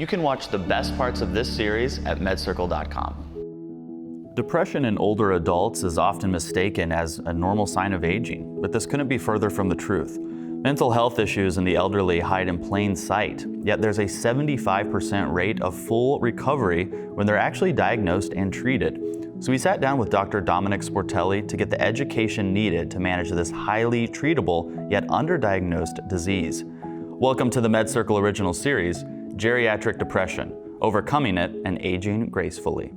You can watch the best parts of this series at MedCircle.com. Depression in older adults is often mistaken as a normal sign of aging, but this couldn't be further from the truth. Mental health issues in the elderly hide in plain sight, yet there's a 75% rate of full recovery when they're actually diagnosed and treated. So we sat down with Dr. Domenick Sportelli to get the education needed to manage this highly treatable yet underdiagnosed disease. Welcome to the MedCircle original series, Geriatric Depression, Overcoming It and Aging Gracefully.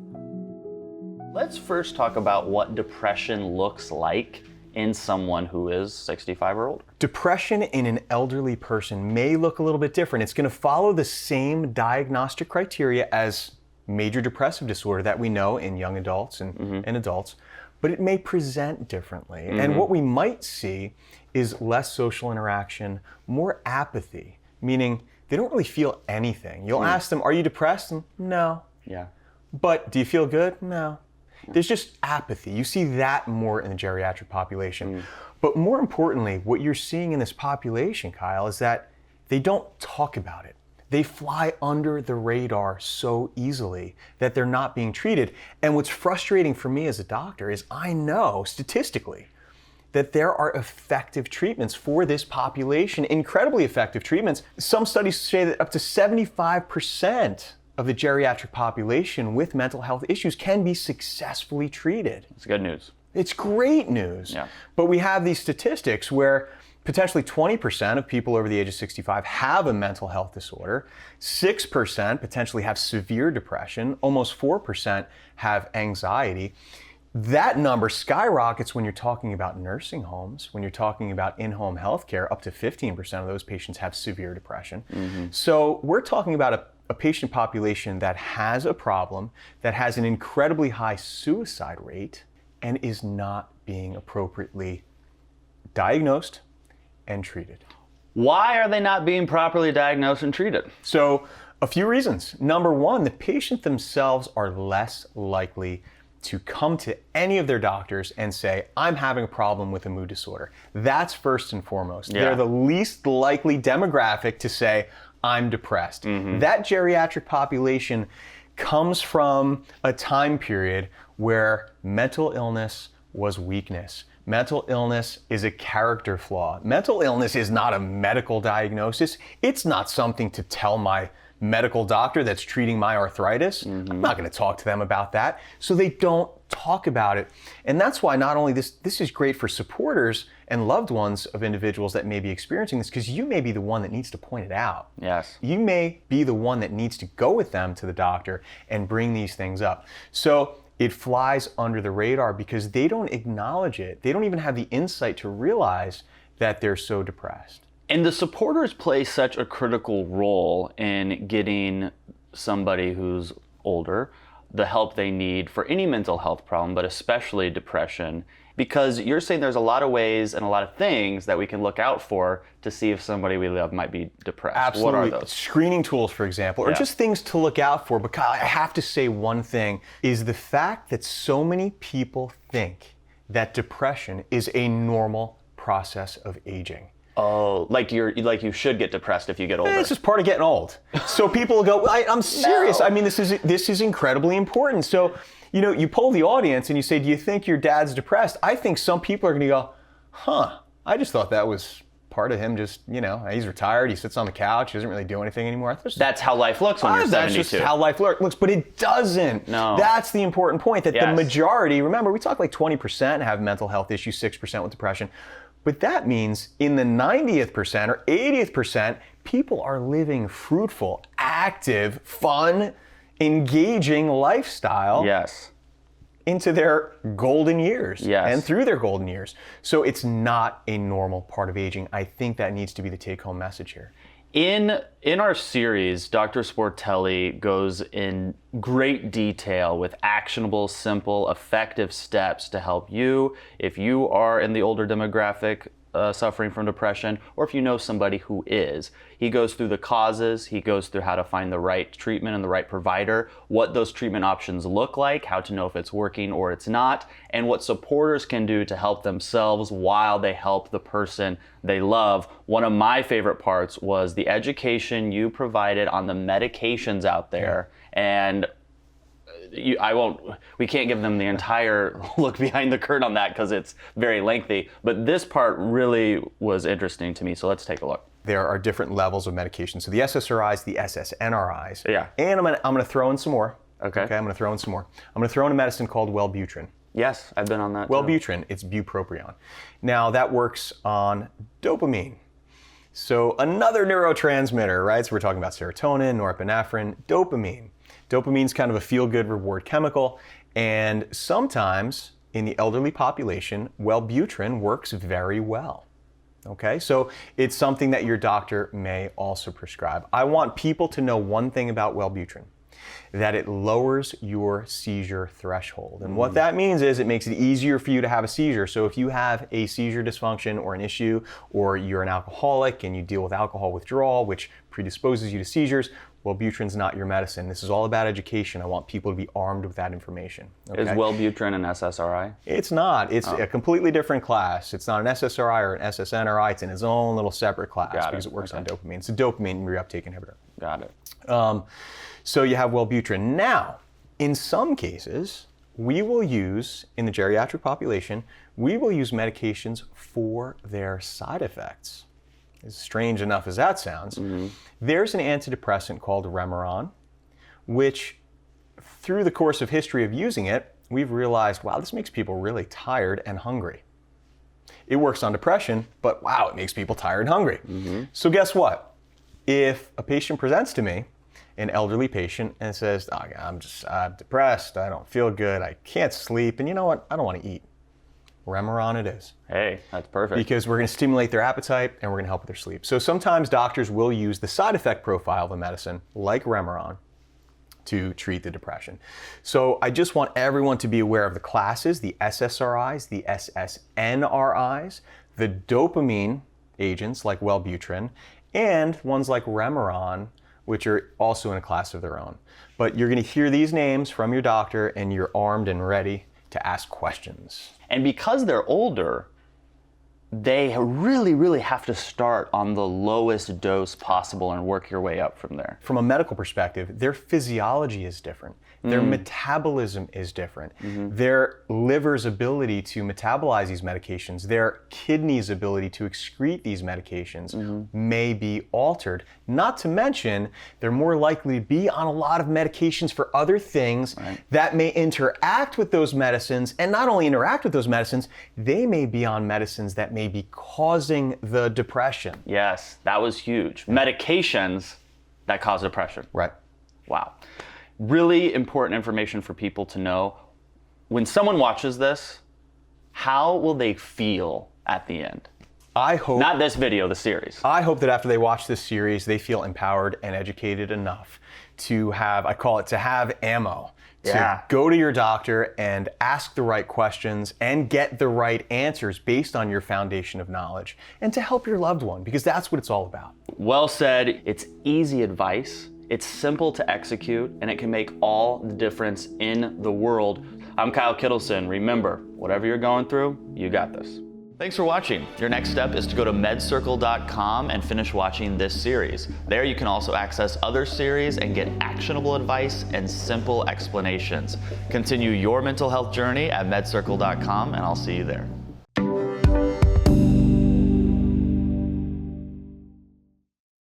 Let's first talk about what depression looks like in someone who is 65 or older. Depression in an elderly person may look a little bit different. It's going to follow the same diagnostic criteria as major depressive disorder that we know in young adults and adults, but it may present differently. And what we might see is less social interaction, more apathy, meaning they don't really feel anything. You'll ask them, are you depressed? And, no. Yeah. But do you feel good? No. There's just apathy. You see that more in the geriatric population. But more importantly, what you're seeing in this population, Kyle, is that they don't talk about it. They fly under the radar so easily that they're not being treated. And what's frustrating for me as a doctor is I know statistically that there are effective treatments for this population, incredibly effective treatments. Some studies say that up to 75% of the geriatric population with mental health issues can be successfully treated. It's good news. It's great news. Yeah. But we have these statistics where potentially 20% of people over the age of 65 have a mental health disorder, 6% potentially have severe depression, almost 4% have anxiety. That number skyrockets when you're talking about nursing homes, when you're talking about in-home healthcare, up to 15% of those patients have severe depression. So we're talking about a patient population that has a problem, that has an incredibly high suicide rate, and is not being appropriately diagnosed and treated. Why are they not being properly diagnosed and treated? So a few reasons. Number one, the patient themselves are less likely to come to any of their doctors and say, I'm having a problem with a mood disorder. That's first and foremost. Yeah. They're the least likely demographic to say, I'm depressed. That geriatric population comes from a time period where mental illness was weakness. Mental illness is a character flaw. Mental illness is not a medical diagnosis. It's not something to tell my medical doctor that's treating my arthritis. I'm not going to talk to them about that. So they don't talk about it. And that's why not only this is great for supporters and loved ones of individuals that may be experiencing this, because you may be the one that needs to point it out. Yes. You may be the one that needs to go with them to the doctor and bring these things up. So it flies under the radar because they don't acknowledge it. They don't even have the insight to realize that they're so depressed. And the supporters play such a critical role in getting somebody who's older the help they need for any mental health problem, but especially depression, because you're saying there's a lot of ways and a lot of things that we can look out for to see if somebody we love might be depressed. Absolutely. What are those? Screening tools, for example, or just things to look out for. But Kyle, I have to say one thing, is the fact that so many people think that depression is a normal process of aging. Oh, like you should get depressed if you get older. It's just part of getting old. So people go, I'm serious. No. I mean, this is incredibly important. So, you poll the audience and you say, do you think your dad's depressed? I think some people are going to go, I just thought that was part of him just, he's retired, he sits on the couch, he doesn't really do anything anymore. That's how life looks when you're 72. That's just how life looks, but it doesn't. No. That's the important point, that the majority, remember, we talk like 20% have mental health issues, 6% with depression. But that means in the 90th percent or 80th percent, people are living fruitful, active, fun, engaging lifestyle into their golden years and through their golden years. So it's not a normal part of aging. I think that needs to be the take-home message here. In our series, Dr. Sportelli goes in great detail with actionable, simple, effective steps to help you if you are in the older demographic suffering from depression, or if you know somebody who is. He goes through the causes, he goes through how to find the right treatment and the right provider, what those treatment options look like, how to know if it's working or it's not, and what supporters can do to help themselves while they help the person they love. One of my favorite parts was the education you provided on the medications out there, and we can't give them the entire look behind the curtain on that because it's very lengthy, but this part really was interesting to me, so let's take a look. There are different levels of medication. So the SSRIs, the SSNRIs. Yeah. And I'm gonna throw in some more. Okay. I'm gonna throw in some more. I'm gonna throw in a medicine called Wellbutrin. Yes, I've been on that. Wellbutrin, it's bupropion. Now that works on dopamine. So another neurotransmitter, right? So we're talking about serotonin, norepinephrine, dopamine. Dopamine's kind of a feel-good reward chemical, and sometimes in the elderly population, Wellbutrin works very well. Okay, so it's something that your doctor may also prescribe. I want people to know one thing about Wellbutrin, that it lowers your seizure threshold. And what that means is it makes it easier for you to have a seizure. So if you have a seizure dysfunction or an issue, or you're an alcoholic and you deal with alcohol withdrawal, which predisposes you to seizures, Wellbutrin's not your medicine. This is all about education. I want people to be armed with that information. Okay? Is Wellbutrin an SSRI? It's not. It's a completely different class. It's not an SSRI or an SSNRI. It's in its own little separate class because it works on dopamine. It's a dopamine reuptake inhibitor. Got it. So you have Wellbutrin. Now, in some cases, we will use, in the geriatric population, we will use medications for their side effects. As strange enough as that sounds, there's an antidepressant called Remeron, which through the course of history of using it, we've realized, wow, this makes people really tired and hungry. It works on depression, but wow, it makes people tired and hungry. So guess what? If a patient presents to me, an elderly patient, and says, oh, I'm depressed, I don't feel good, I can't sleep, and you know what, I don't want to eat. Remeron it is. Hey, that's perfect. Because we're going to stimulate their appetite and we're going to help with their sleep. So sometimes doctors will use the side effect profile of a medicine, like Remeron, to treat the depression. So I just want everyone to be aware of the classes, the SSRIs, the SSNRIs, the dopamine agents like Wellbutrin, and ones like Remeron, which are also in a class of their own. But you're going to hear these names from your doctor and you're armed and ready to ask questions. And because they're older, they really have to start on the lowest dose possible and work your way up from there. From a medical perspective, their physiology is different. Their metabolism is different. Their liver's ability to metabolize these medications, their kidney's ability to excrete these medications may be altered. Not to mention, they're more likely to be on a lot of medications for other things that may interact with those medicines, and not only interact with those medicines, they may be on medicines that may be causing the depression. Yes, that was huge. Medications that cause depression. Right. Wow. Really important information for people to know. When someone watches this, how will they feel at the end? I hope, not this video, the series. I hope that after they watch this series, they feel empowered and educated enough to have, I call it, to have ammo. To go to your doctor and ask the right questions and get the right answers based on your foundation of knowledge, and to help your loved one, because that's what it's all about. Well said. It's easy advice. It's simple to execute, and it can make all the difference in the world. I'm Kyle Kittleson. Remember, whatever you're going through, you got this. Thanks for watching. Your next step is to go to MedCircle.com and finish watching this series. There you can also access other series and get actionable advice and simple explanations. Continue your mental health journey at MedCircle.com, and I'll see you there.